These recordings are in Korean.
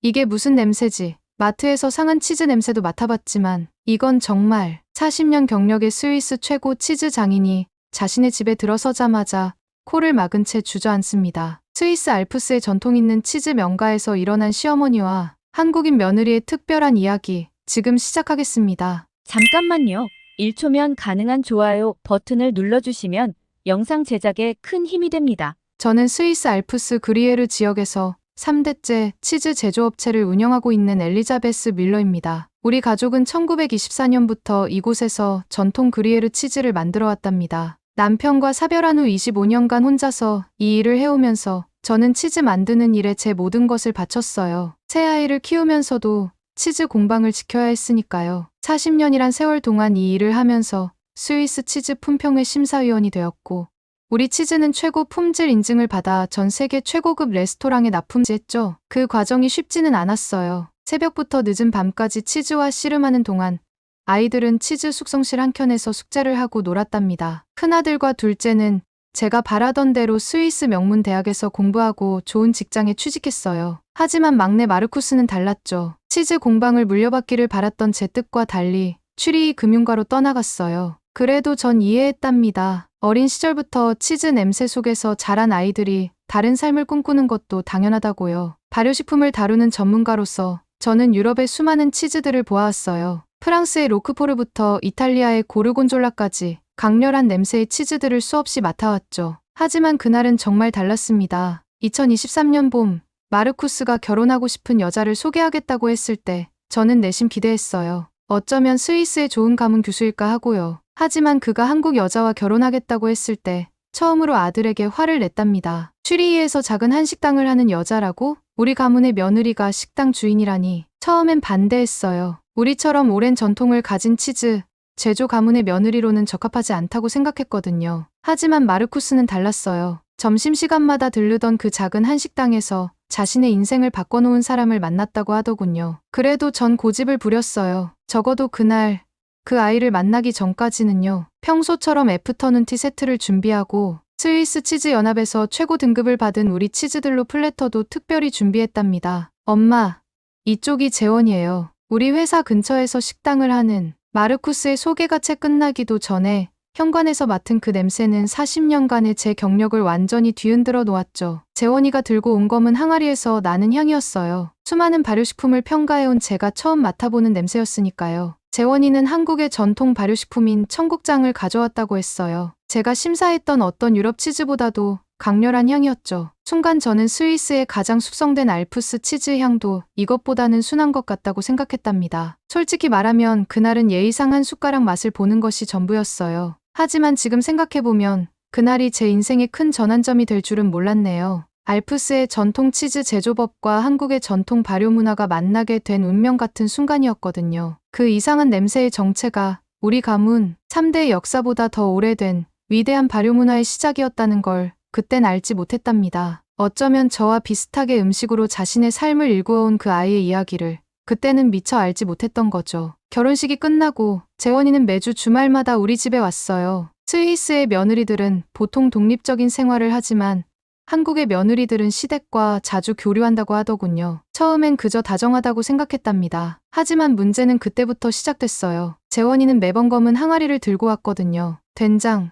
이게 무슨 냄새지? 마트에서 상한 치즈 냄새도 맡아봤지만 이건 정말 40년 경력의 스위스 최고 치즈 장인이 자신의 집에 들어서자마자 코를 막은 채 주저앉습니다. 스위스 알프스의 전통 있는 치즈 명가에서 일어난 시어머니와 한국인 며느리의 특별한 이야기 지금 시작하겠습니다. 잠깐만요. 1초면 가능한 좋아요 버튼을 눌러주시면 영상 제작에 큰 힘이 됩니다. 저는 스위스 알프스 그리에르 지역에서 3대째 치즈 제조업체를 운영하고 있는 엘리자베스 밀러입니다. 우리 가족은 1924년부터 이곳에서 전통 그리에르 치즈를 만들어 왔답니다. 남편과 사별한 후 25년간 혼자서 이 일을 해오면서 저는 치즈 만드는 일에 제 모든 것을 바쳤어요. 새 아이를 키우면서도 치즈 공방을 지켜야 했으니까요. 40년이란 세월 동안 이 일을 하면서 스위스 치즈 품평회 심사위원이 되었고 우리 치즈는 최고 품질 인증을 받아 전 세계 최고급 레스토랑에 납품했죠. 그 과정이 쉽지는 않았어요. 새벽부터 늦은 밤까지 치즈와 씨름하는 동안 아이들은 치즈 숙성실 한켠에서 숙제를 하고 놀았답니다. 큰아들과 둘째는 제가 바라던 대로 스위스 명문 대학에서 공부하고 좋은 직장에 취직했어요. 하지만 막내 마르쿠스는 달랐죠. 치즈 공방을 물려받기를 바랐던 제 뜻과 달리 추리히 금융가로 떠나갔어요. 그래도 전 이해했답니다. 어린 시절부터 치즈 냄새 속에서 자란 아이들이 다른 삶을 꿈꾸는 것도 당연하다고요. 발효식품을 다루는 전문가로서 저는 유럽의 수많은 치즈들을 보아왔어요. 프랑스의 로크포르부터 이탈리아의 고르곤졸라까지 강렬한 냄새의 치즈들을 수없이 맡아왔죠. 하지만 그날은 정말 달랐습니다. 2023년 봄, 마르쿠스가 결혼하고 싶은 여자를 소개하겠다고 했을 때 저는 내심 기대했어요. 어쩌면 스위스의 좋은 가문 교수일까 하고요. 하지만 그가 한국 여자와 결혼하겠다고 했을 때 처음으로 아들에게 화를 냈답니다. 취리히에서 작은 한식당을 하는 여자라고? 우리 가문의 며느리가 식당 주인이라니. 처음엔 반대했어요. 우리처럼 오랜 전통을 가진 치즈 제조 가문의 며느리로는 적합하지 않다고 생각했거든요. 하지만 마르쿠스는 달랐어요. 점심시간마다 들르던 그 작은 한식당에서 자신의 인생을 바꿔놓은 사람을 만났다고 하더군요. 그래도 전 고집을 부렸어요. 적어도 그날 그 아이를 만나기 전까지는요. 평소처럼 애프터눈티 세트를 준비하고 스위스 치즈 연합에서 최고 등급을 받은 우리 치즈들로 플래터도 특별히 준비했답니다. 엄마, 이쪽이 재원이에요. 우리 회사 근처에서 식당을 하는. 마르쿠스의 소개가 채 끝나기도 전에 현관에서 맡은 그 냄새는 40년간의 제 경력을 완전히 뒤흔들어 놓았죠. 재원이가 들고 온 검은 항아리에서 나는 향이었어요. 수많은 발효식품을 평가해온 제가 처음 맡아보는 냄새였으니까요. 재원이는 한국의 전통 발효식품인 청국장을 가져왔다고 했어요. 제가 심사했던 어떤 유럽 치즈보다도 강렬한 향이었죠. 순간 저는 스위스의 가장 숙성된 알프스 치즈 향도 이것보다는 순한 것 같다고 생각했답니다. 솔직히 말하면 그날은 예의상 한 숟가락 맛을 보는 것이 전부였어요. 하지만 지금 생각해보면 그날이 제 인생의 큰 전환점이 될 줄은 몰랐네요. 알프스의 전통 치즈 제조법과 한국의 전통 발효 문화가 만나게 된 운명 같은 순간이었거든요. 그 이상한 냄새의 정체가 우리 가문 3대의 역사보다 더 오래된 위대한 발효 문화의 시작이었다는 걸 그땐 알지 못했답니다. 어쩌면 저와 비슷하게 음식으로 자신의 삶을 일구어온 그 아이의 이야기를 그때는 미처 알지 못했던 거죠. 결혼식이 끝나고 재원이는 매주 주말마다 우리 집에 왔어요. 스위스의 며느리들은 보통 독립적인 생활을 하지만 한국의 며느리들은 시댁과 자주 교류한다고 하더군요. 처음엔 그저 다정하다고 생각했답니다. 하지만 문제는 그때부터 시작됐어요. 재원이는 매번 검은 항아리를 들고 왔거든요. 된장,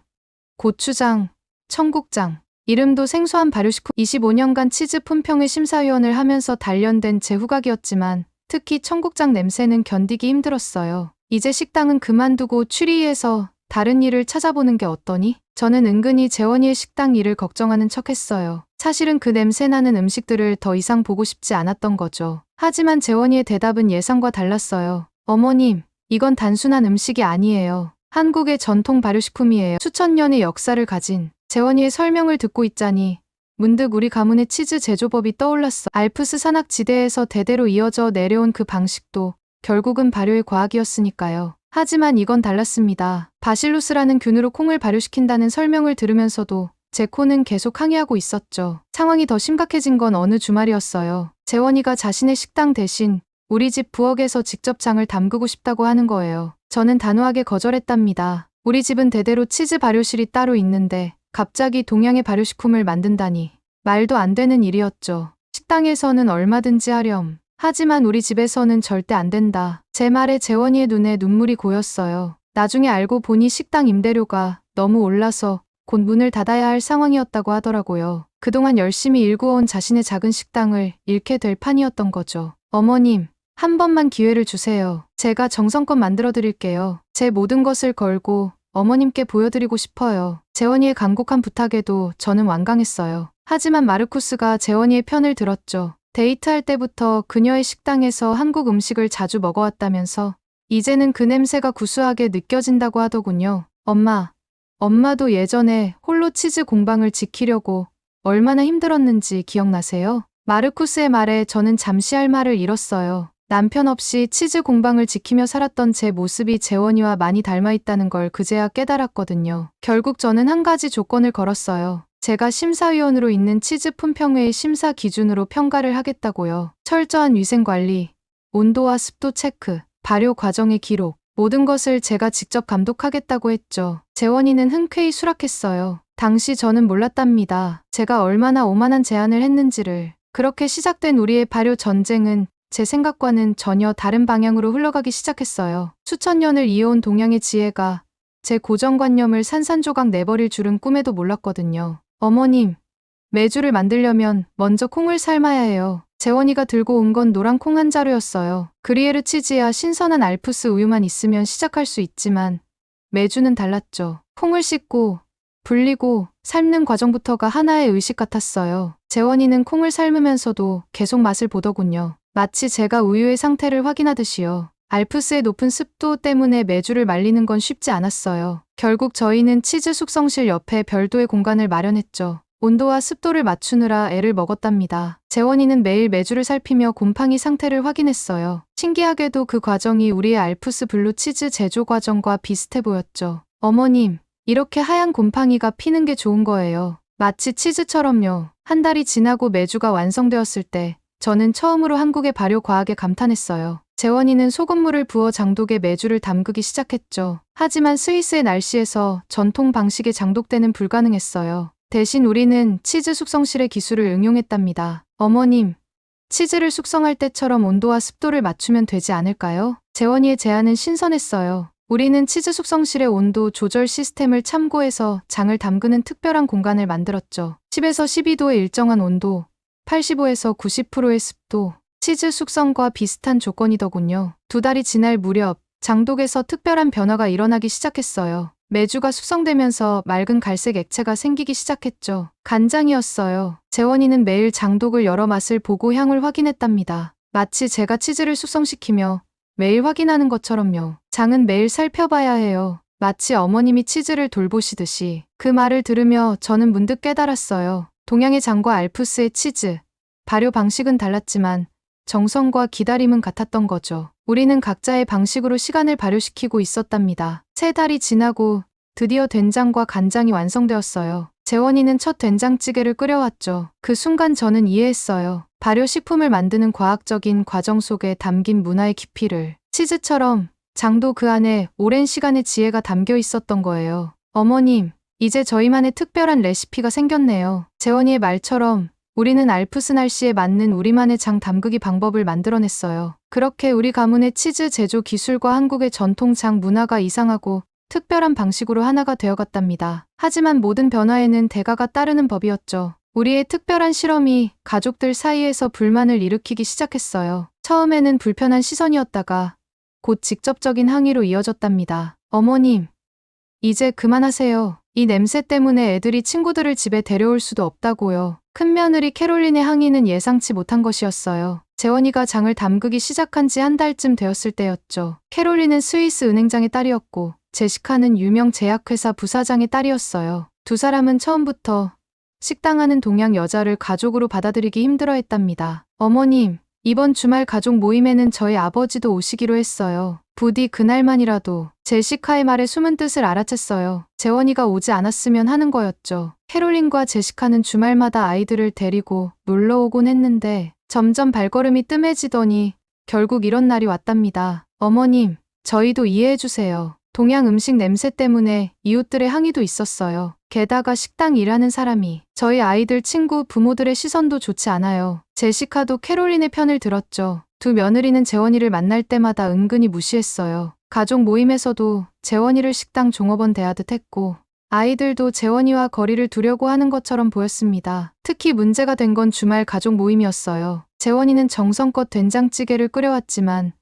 고추장, 청국장. 이름도 생소한 발효식품. 25년간 치즈 품평회 심사위원을 하면서 단련된 제 후각이었지만 특히 청국장 냄새는 견디기 힘들었어요. 이제 식당은 그만두고 취리히에서 다른 일을 찾아보는 게 어떠니? 저는 은근히 재원이의 식당 일을 걱정하는 척했어요. 사실은 그 냄새나는 음식들을 더 이상 보고 싶지 않았던 거죠. 하지만 재원이의 대답은 예상과 달랐어요. 어머님, 이건 단순한 음식이 아니에요. 한국의 전통 발효식품이에요. 수천 년의 역사를 가진. 재원이의 설명을 듣고 있자니 문득 우리 가문의 치즈 제조법이 떠올랐어. 알프스 산악지대에서 대대로 이어져 내려온 그 방식도 결국은 발효의 과학이었으니까요. 하지만 이건 달랐습니다. 바실루스라는 균으로 콩을 발효시킨다는 설명을 들으면서도 제 코는 계속 항의하고 있었죠. 상황이 더 심각해진 건 어느 주말이었어요. 재원이가 자신의 식당 대신 우리 집 부엌에서 직접 장을 담그고 싶다고 하는 거예요. 저는 단호하게 거절했답니다. 우리 집은 대대로 치즈 발효실이 따로 있는데 갑자기 동양의 발효식품을 만든다니 말도 안 되는 일이었죠. 식당에서는 얼마든지 하렴. 하지만 우리 집에서는 절대 안 된다. 제 말에 재원이의 눈에 눈물이 고였어요. 나중에 알고 보니 식당 임대료가 너무 올라서 곧 문을 닫아야 할 상황이었다고 하더라고요. 그동안 열심히 일구어온 자신의 작은 식당을 잃게 될 판이었던 거죠. 어머님, 한 번만 기회를 주세요. 제가 정성껏 만들어 드릴게요. 제 모든 것을 걸고 어머님께 보여드리고 싶어요. 재원이의 간곡한 부탁에도 저는 완강했어요. 하지만 마르쿠스가 재원이의 편을 들었죠. 데이트할 때부터 그녀의 식당에서 한국 음식을 자주 먹어왔다면서 이제는 그 냄새가 구수하게 느껴진다고 하더군요. 엄마도 예전에 홀로 치즈 공방을 지키려고 얼마나 힘들었는지 기억나세요? 마르쿠스의 말에 저는 잠시 할 말을 잃었어요. 남편 없이 치즈 공방을 지키며 살았던 제 모습이 재원이와 많이 닮아 있다는 걸 그제야 깨달았거든요. 결국 저는 한 가지 조건을 걸었어요. 제가 심사위원으로 있는 치즈 품평회의 심사 기준으로 평가를 하겠다고요. 철저한 위생관리, 온도와 습도 체크, 발효 과정의 기록, 모든 것을 제가 직접 감독하겠다고 했죠. 재원이는 흔쾌히 수락했어요. 당시 저는 몰랐답니다. 제가 얼마나 오만한 제안을 했는지를. 그렇게 시작된 우리의 발효 전쟁은 제 생각과는 전혀 다른 방향으로 흘러가기 시작했어요. 수천 년을 이어온 동양의 지혜가 제 고정관념을 산산조각 내버릴 줄은 꿈에도 몰랐거든요. 어머님, 메주를 만들려면 먼저 콩을 삶아야 해요. 재원이가 들고 온 건 노란 콩 한 자루였어요. 그리에르 치즈야 신선한 알프스 우유만 있으면 시작할 수 있지만 메주는 달랐죠. 콩을 씻고 불리고 삶는 과정부터가 하나의 의식 같았어요. 재원이는 콩을 삶으면서도 계속 맛을 보더군요. 마치 제가 우유의 상태를 확인하듯이요. 알프스의 높은 습도 때문에 메주를 말리는 건 쉽지 않았어요. 결국 저희는 치즈 숙성실 옆에 별도의 공간을 마련했죠. 온도와 습도를 맞추느라 애를 먹었답니다. 재원이는 매일 메주를 살피며 곰팡이 상태를 확인했어요. 신기하게도 그 과정이 우리의 알프스 블루 치즈 제조 과정과 비슷해 보였죠. 어머님, 이렇게 하얀 곰팡이가 피는 게 좋은 거예요. 마치 치즈처럼요. 한 달이 지나고 메주가 완성되었을 때 저는 처음으로 한국의 발효 과학에 감탄했어요. 재원이는 소금물을 부어 장독에 메주를 담그기 시작했죠. 하지만 스위스의 날씨에서 전통 방식의 장독대는 불가능했어요. 대신 우리는 치즈 숙성실의 기술을 응용했답니다. 어머님, 치즈를 숙성할 때처럼 온도와 습도를 맞추면 되지 않을까요? 재원이의 제안은 신선했어요. 우리는 치즈 숙성실의 온도 조절 시스템을 참고해서 장을 담그는 특별한 공간을 만들었죠. 10에서 12도의 일정한 온도, 85에서 90%의 습도, 치즈 숙성과 비슷한 조건이더군요. 2달이 지날 무렵 장독에서 특별한 변화가 일어나기 시작했어요. 메주가 숙성되면서 맑은 갈색 액체가 생기기 시작했죠. 간장이었어요. 재원이는 매일 장독을 열어 맛을 보고 향을 확인했답니다. 마치 제가 치즈를 숙성시키며 매일 확인하는 것처럼요. 장은 매일 살펴봐야 해요. 마치 어머님이 치즈를 돌보시듯이. 그 말을 들으며 저는 문득 깨달았어요. 동양의 장과 알프스의 치즈, 발효 방식은 달랐지만 정성과 기다림은 같았던 거죠. 우리는 각자의 방식으로 시간을 발효시키고 있었답니다. 3달이 지나고 드디어 된장과 간장이 완성되었어요. 재원이는 첫 된장찌개를 끓여왔죠. 그 순간 저는 이해했어요. 발효식품을 만드는 과학적인 과정 속에 담긴 문화의 깊이를. 치즈처럼 장도 그 안에 오랜 시간의 지혜가 담겨 있었던 거예요. 어머님, 이제 저희만의 특별한 레시피가 생겼네요. 재원이의 말처럼 우리는 알프스 날씨에 맞는 우리만의 장 담그기 방법을 만들어냈어요. 그렇게 우리 가문의 치즈 제조 기술과 한국의 전통 장 문화가 이상하고 특별한 방식으로 하나가 되어갔답니다. 하지만 모든 변화에는 대가가 따르는 법이었죠. 우리의 특별한 실험이 가족들 사이에서 불만을 일으키기 시작했어요. 처음에는 불편한 시선이었다가 곧 직접적인 항의로 이어졌답니다. 어머님, 이제 그만하세요. 이 냄새 때문에 애들이 친구들을 집에 데려올 수도 없다고요. 큰며느리 캐롤린의 항의는 예상치 못한 것이었어요. 재원이가 장을 담그기 시작한 지 한 달쯤 되었을 때였죠. 캐롤린은 스위스 은행장의 딸이었고 제시카는 유명 제약회사 부사장의 딸이었어요. 두 사람은 처음부터 식당하는 동양 여자를 가족으로 받아들이기 힘들어했답니다. 어머님, 이번 주말 가족 모임에는 저희 아버지도 오시기로 했어요. 부디 그날만이라도. 제시카의 말에 숨은 뜻을 알아챘어요. 재원이가 오지 않았으면 하는 거였죠. 캐롤린과 제시카는 주말마다 아이들을 데리고 놀러 오곤 했는데 점점 발걸음이 뜸해지더니 결국 이런 날이 왔답니다. 어머님, 저희도 이해해주세요. 동양 음식 냄새 때문에 이웃들의 항의도 있었어요. 게다가 식당 일하는 사람이 저희 아이들 친구 부모들의 시선도 좋지 않아요. 제시카도 캐롤린의 편을 들었죠. 두 며느리는 재원이를 만날 때마다 은근히 무시했어요. 가족 모임에서도 재원이를 식당 종업원 대하듯 했고 아이들도 재원이와 거리를 두려고 하는 것처럼 보였습니다. 특히 문제가 된 건 주말 가족 모임이었어요. 재원이는 정성껏 된장찌개를 끓여왔지만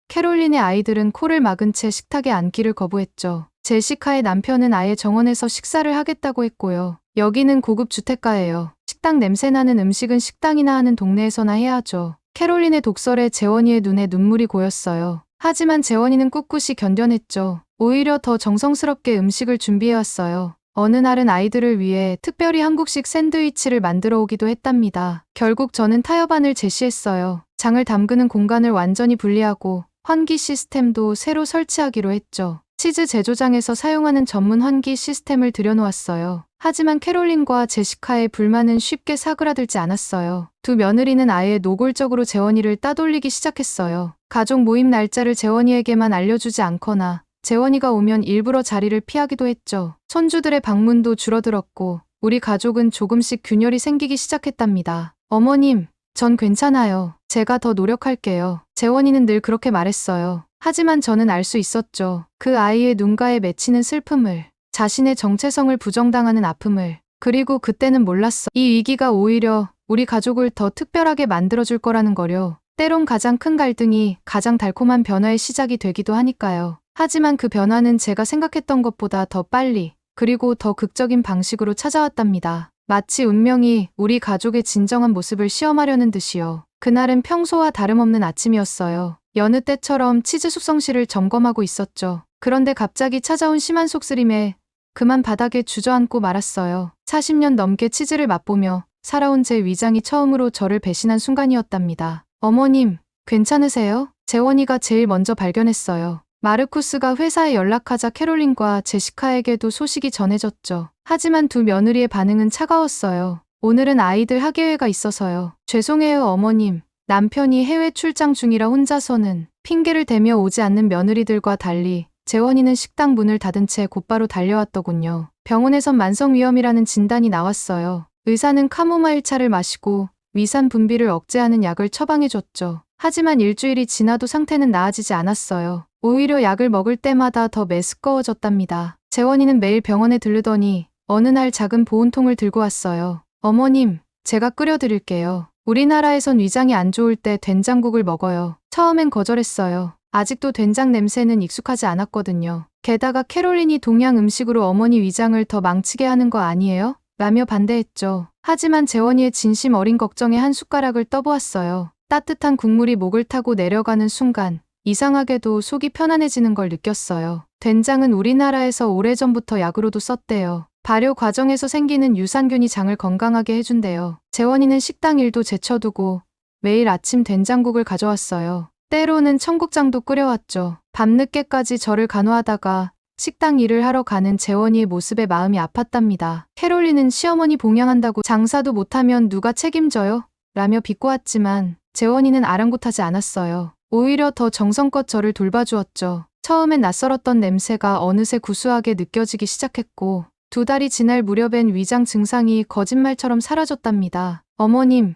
캐롤린의 아이들은 코를 막은 채 식탁에 앉기를 거부했죠. 제시카의 남편은 아예 정원에서 식사를 하겠다고 했고요. 여기는 고급 주택가예요. 식당 냄새나는 음식은 식당이나 하는 동네에서나 해야 하죠. 캐롤린의 독설에 재원이의 눈에 눈물이 고였어요. 하지만 재원이는 꿋꿋이 견뎌냈죠. 오히려 더 정성스럽게 음식을 준비해왔어요. 어느 날은 아이들을 위해 특별히 한국식 샌드위치를 만들어 오기도 했답니다. 결국 저는 타협안을 제시했어요. 장을 담그는 공간을 완전히 분리하고 환기 시스템도 새로 설치하기로 했죠. 치즈 제조장에서 사용하는 전문 환기 시스템을 들여놓았어요. 하지만 캐롤린과 제시카의 불만은 쉽게 사그라들지 않았어요. 두 며느리는 아예 노골적으로 재원이를 따돌리기 시작했어요. 가족 모임 날짜를 재원이에게만 알려주지 않거나 재원이가 오면 일부러 자리를 피하기도 했죠. 손주들의 방문도 줄어들었고 우리 가족은 조금씩 균열이 생기기 시작했답니다. 어머님, 전 괜찮아요. 제가 더 노력할게요. 재원이는 늘 그렇게 말했어요. 하지만 저는 알 수 있었죠. 그 아이의 눈가에 맺히는 슬픔을, 자신의 정체성을 부정당하는 아픔을. 그리고 그때는 몰랐어. 이 위기가 오히려 우리 가족을 더 특별하게 만들어줄 거라는 거요. 때론 가장 큰 갈등이 가장 달콤한 변화의 시작이 되기도 하니까요. 하지만 그 변화는 제가 생각했던 것보다 더 빨리, 그리고 더 극적인 방식으로 찾아왔답니다. 마치 운명이 우리 가족의 진정한 모습을 시험하려는 듯이요. 그날은 평소와 다름없는 아침이었어요. 여느 때처럼 치즈 숙성실을 점검하고 있었죠. 그런데 갑자기 찾아온 심한 속쓰림에 그만 바닥에 주저앉고 말았어요. 40년 넘게 치즈를 맛보며 살아온 제 위장이 처음으로 저를 배신한 순간이었답니다. 어머님, 괜찮으세요? 재원이가 제일 먼저 발견했어요. 마르쿠스가 회사에 연락하자 캐롤린과 제시카에게도 소식이 전해졌죠. 하지만 두 며느리의 반응은 차가웠어요. 오늘은 아이들 학예회가 있어서요. 죄송해요, 어머님. 남편이 해외 출장 중이라 혼자서는. 핑계를 대며 오지 않는 며느리들과 달리 재원이는 식당 문을 닫은 채 곧바로 달려왔더군요. 병원에선 만성위염이라는 진단이 나왔어요. 의사는 카모마일 차를 마시고 위산 분비를 억제하는 약을 처방해줬죠. 하지만 일주일이 지나도 상태는 나아지지 않았어요. 오히려 약을 먹을 때마다 더 메스꺼워졌답니다. 재원이는 매일 병원에 들르더니 어느 날 작은 보온통을 들고 왔어요. 어머님, 제가 끓여드릴게요. 우리나라에선 위장이 안 좋을 때 된장국을 먹어요. 처음엔 거절했어요. 아직도 된장 냄새는 익숙하지 않았거든요. 게다가 캐롤린이 동양 음식으로 어머니 위장을 더 망치게 하는 거 아니에요? 라며 반대했죠. 하지만 재원이의 진심 어린 걱정에 한 숟가락을 떠보았어요. 따뜻한 국물이 목을 타고 내려가는 순간 이상하게도 속이 편안해지는 걸 느꼈어요. 된장은 우리나라에서 오래전부터 약으로도 썼대요. 발효 과정에서 생기는 유산균이 장을 건강하게 해준대요. 재원이는 식당 일도 제쳐두고 매일 아침 된장국을 가져왔어요. 때로는 청국장도 끓여왔죠. 밤늦게까지 저를 간호하다가 식당 일을 하러 가는 재원이의 모습에 마음이 아팠답니다. 캐롤린은 시어머니 봉양한다고 장사도 못하면 누가 책임져요? 라며 비꼬았지만 재원이는 아랑곳하지 않았어요. 오히려 더 정성껏 저를 돌봐주었죠. 처음엔 낯설었던 냄새가 어느새 구수하게 느껴지기 시작했고 2달이 지날 무렵엔 위장 증상이 거짓말처럼 사라졌답니다. 어머님,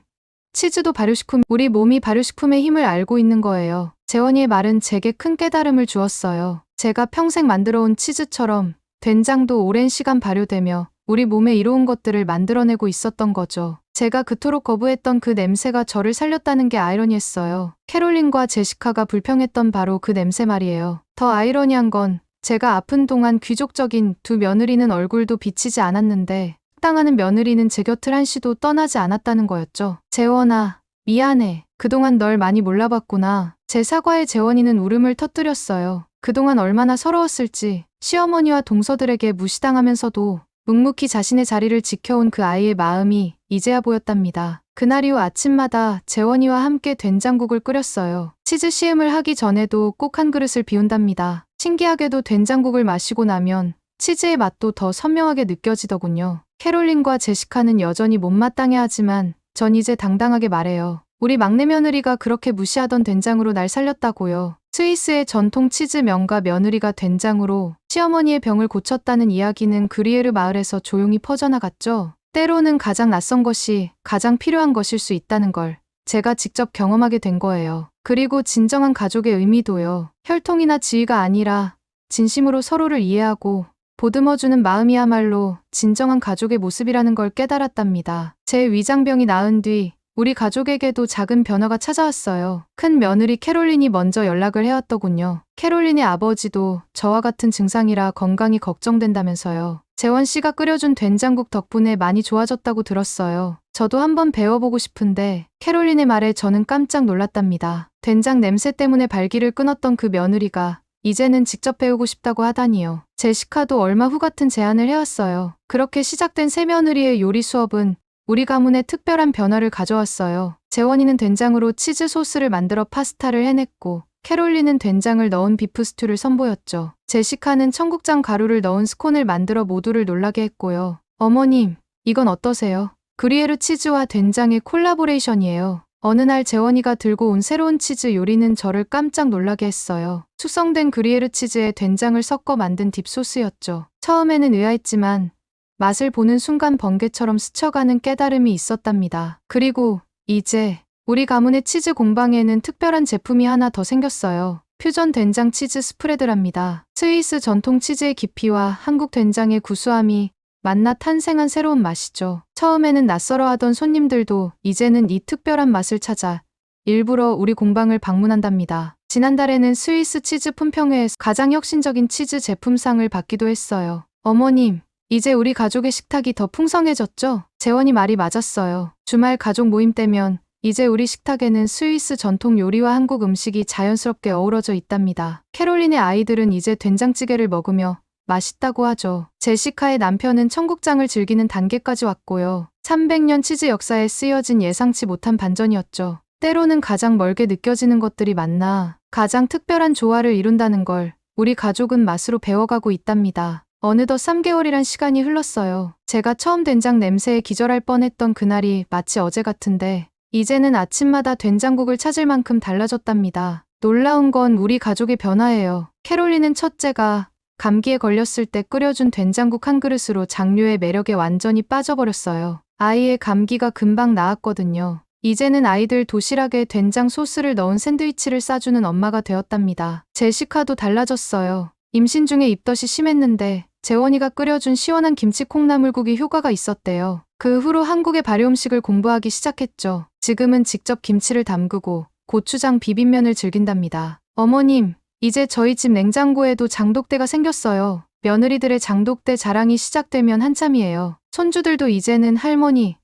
치즈도 발효식품, 우리 몸이 발효식품의 힘을 알고 있는 거예요. 재원이의 말은 제게 큰 깨달음을 주었어요. 제가 평생 만들어온 치즈처럼 된장도 오랜 시간 발효되며 우리 몸에 이로운 것들을 만들어내고 있었던 거죠. 제가 그토록 거부했던 그 냄새가 저를 살렸다는 게 아이러니했어요. 캐롤린과 제시카가 불평했던 바로 그 냄새 말이에요. 더 아이러니한 건 제가 아픈 동안 귀족적인 두 며느리는 얼굴도 비치지 않았는데 식당하는 며느리는 제 곁을 한시도 떠나지 않았다는 거였죠. 재원아, 미안해. 그동안 널 많이 몰라봤구나. 제 사과에 재원이는 울음을 터뜨렸어요. 그동안 얼마나 서러웠을지 시어머니와 동서들에게 무시당하면서도 묵묵히 자신의 자리를 지켜온 그 아이의 마음이 이제야 보였답니다. 그날 이후 아침마다 재원이와 함께 된장국을 끓였어요. 치즈 시음을 하기 전에도 꼭 한 그릇을 비운답니다. 신기하게도 된장국을 마시고 나면 치즈의 맛도 더 선명하게 느껴지더군요. 캐롤린과 제시카는 여전히 못마땅해하지만 전 이제 당당하게 말해요. 우리 막내 며느리가 그렇게 무시하던 된장으로 날 살렸다고요. 스위스의 전통 치즈 명가 며느리가 된장으로 시어머니의 병을 고쳤다는 이야기는 그리에르 마을에서 조용히 퍼져나갔죠. 때로는 가장 낯선 것이 가장 필요한 것일 수 있다는 걸 제가 직접 경험하게 된 거예요. 그리고 진정한 가족의 의미도요. 혈통이나 지위가 아니라 진심으로 서로를 이해하고 보듬어주는 마음이야말로 진정한 가족의 모습이라는 걸 깨달았답니다. 제 위장병이 나은 뒤 우리 가족에게도 작은 변화가 찾아왔어요. 큰 며느리 캐롤린이 먼저 연락을 해왔더군요. 캐롤린의 아버지도 저와 같은 증상이라 건강이 걱정된다면서요. 재원 씨가 끓여준 된장국 덕분에 많이 좋아졌다고 들었어요. 저도 한번 배워보고 싶은데 캐롤린의 말에 저는 깜짝 놀랐답니다. 된장 냄새 때문에 발기를 끊었던 그 며느리가 이제는 직접 배우고 싶다고 하다니요. 제시카도 얼마 후 같은 제안을 해왔어요. 그렇게 시작된 새며느리의 요리 수업은 우리 가문에 특별한 변화를 가져왔어요. 재원이는 된장으로 치즈 소스를 만들어 파스타를 해냈고 캐롤린은 된장을 넣은 비프 스튜를 선보였죠. 제시카는 청국장 가루를 넣은 스콘을 만들어 모두를 놀라게 했고요. 어머님, 이건 어떠세요? 그리에르 치즈와 된장의 콜라보레이션이에요. 어느 날 재원이가 들고 온 새로운 치즈 요리는 저를 깜짝 놀라게 했어요. 숙성된 그리에르 치즈에 된장을 섞어 만든 딥소스였죠. 처음에는 의아했지만 맛을 보는 순간 번개처럼 스쳐가는 깨달음이 있었답니다. 그리고 이제 우리 가문의 치즈 공방에는 특별한 제품이 하나 더 생겼어요. 퓨전 된장 치즈 스프레드랍니다. 스위스 전통 치즈의 깊이와 한국 된장의 구수함이 만나 탄생한 새로운 맛이죠. 처음에는 낯설어하던 손님들도 이제는 이 특별한 맛을 찾아 일부러 우리 공방을 방문한답니다. 지난달에는 스위스 치즈 품평회에서 가장 혁신적인 치즈 제품상을 받기도 했어요. 어머님, 이제 우리 가족의 식탁이 더 풍성해졌죠? 재원이 말이 맞았어요. 주말 가족 모임 때면 이제 우리 식탁에는 스위스 전통 요리와 한국 음식이 자연스럽게 어우러져 있답니다. 캐롤린의 아이들은 이제 된장찌개를 먹으며 맛있다고 하죠. 제시카의 남편은 청국장을 즐기는 단계까지 왔고요. 300년 치즈 역사에 쓰여진 예상치 못한 반전이었죠. 때로는 가장 멀게 느껴지는 것들이 만나 가장 특별한 조화를 이룬다는 걸 우리 가족은 맛으로 배워가고 있답니다. 어느덧 3개월이란 시간이 흘렀어요. 제가 처음 된장 냄새에 기절할 뻔했던 그날이 마치 어제 같은데 이제는 아침마다 된장국을 찾을 만큼 달라졌답니다. 놀라운 건 우리 가족의 변화예요. 캐롤린은 첫째가 감기에 걸렸을 때 끓여준 된장국 한 그릇으로 장류의 매력에 완전히 빠져버렸어요. 아이의 감기가 금방 나았거든요. 이제는 아이들 도시락에 된장 소스를 넣은 샌드위치를 싸주는 엄마가 되었답니다. 제시카도 달라졌어요. 임신 중에 입덧이 심했는데 재원이가 끓여준 시원한 김치 콩나물국이 효과가 있었대요. 그 후로 한국의 발효음식을 공부하기 시작했죠. 지금은 직접 김치를 담그고 고추장 비빔면을 즐긴답니다. 어머님, 이제 저희 집 냉장고에도 장독대가 생겼어요. 며느리들의 장독대 자랑이 시작되면 한참이에요. 손주들도 이제는 할머니,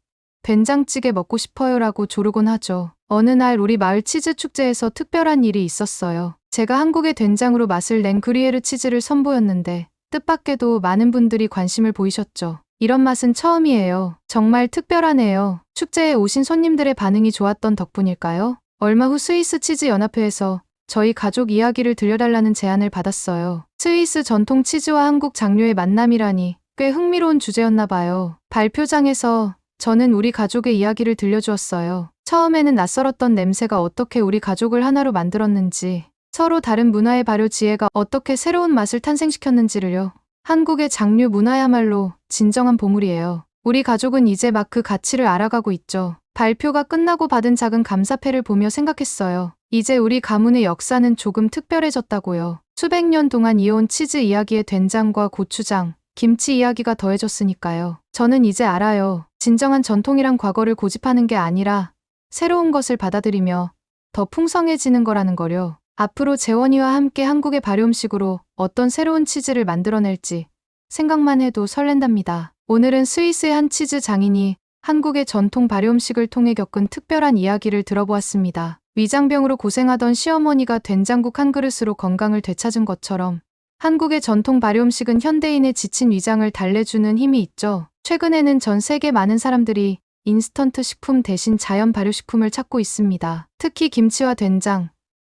된장찌개 먹고 싶어요라고 조르곤 하죠. 어느 날 우리 마을 치즈 축제에서 특별한 일이 있었어요. 제가 한국의 된장으로 맛을 낸 그리에르 치즈를 선보였는데 뜻밖에도 많은 분들이 관심을 보이셨죠. 이런 맛은 처음이에요. 정말 특별하네요. 축제에 오신 손님들의 반응이 좋았던 덕분일까요? 얼마 후 스위스 치즈 연합회에서 저희 가족 이야기를 들려달라는 제안을 받았어요. 스위스 전통 치즈와 한국 장류의 만남이라니 꽤 흥미로운 주제였나 봐요. 발표장에서 저는 우리 가족의 이야기를 들려주었어요. 처음에는 낯설었던 냄새가 어떻게 우리 가족을 하나로 만들었는지, 서로 다른 문화의 발효 지혜가 어떻게 새로운 맛을 탄생시켰는지를요. 한국의 장류 문화야말로 진정한 보물이에요. 우리 가족은 이제 막 그 가치를 알아가고 있죠. 발표가 끝나고 받은 작은 감사패를 보며 생각했어요. 이제 우리 가문의 역사는 조금 특별해졌다고요. 수백 년 동안 이어온 치즈 이야기에 된장과 고추장, 김치 이야기가 더해졌으니까요. 저는 이제 알아요. 진정한 전통이란 과거를 고집하는 게 아니라 새로운 것을 받아들이며 더 풍성해지는 거라는 거요. 앞으로 재원이와 함께 한국의 발효음식으로 어떤 새로운 치즈를 만들어낼지 생각만 해도 설렌답니다. 오늘은 스위스의 한 치즈 장인이 한국의 전통 발효음식을 통해 겪은 특별한 이야기를 들어보았습니다. 위장병으로 고생하던 시어머니가 된장국 한 그릇으로 건강을 되찾은 것처럼 한국의 전통 발효음식은 현대인의 지친 위장을 달래주는 힘이 있죠. 최근에는 전 세계 많은 사람들이 인스턴트 식품 대신 자연 발효식품을 찾고 있습니다. 특히 김치와 된장,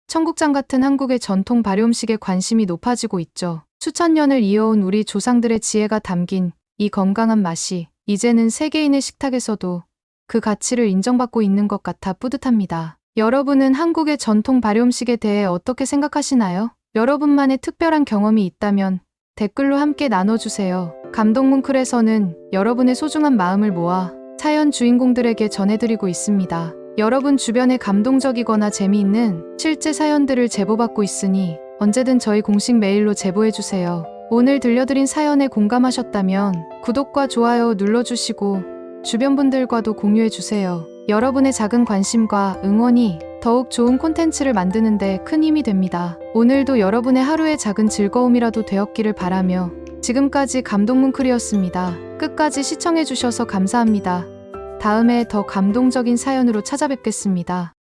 청국장 같은 한국의 전통 발효음식에 관심이 높아지고 있죠. 수천 년을 이어온 우리 조상들의 지혜가 담긴 이 건강한 맛이 이제는 세계인의 식탁에서도 그 가치를 인정받고 있는 것 같아 뿌듯합니다. 여러분은 한국의 전통 발효음식에 대해 어떻게 생각하시나요? 여러분만의 특별한 경험이 있다면 댓글로 함께 나눠주세요. 감동뭉클에서는 여러분의 소중한 마음을 모아 사연 주인공들에게 전해드리고 있습니다. 여러분 주변에 감동적이거나 재미있는 실제 사연들을 제보받고 있으니 언제든 저희 공식 메일로 제보해주세요. 오늘 들려드린 사연에 공감하셨다면 구독과 좋아요 눌러주시고 주변 분들과도 공유해주세요. 여러분의 작은 관심과 응원이 더욱 좋은 콘텐츠를 만드는데 큰 힘이 됩니다. 오늘도 여러분의 하루의 작은 즐거움이라도 되었기를 바라며 지금까지 감동뭉클이었습니다. 끝까지 시청해주셔서 감사합니다. 다음에 더 감동적인 사연으로 찾아뵙겠습니다.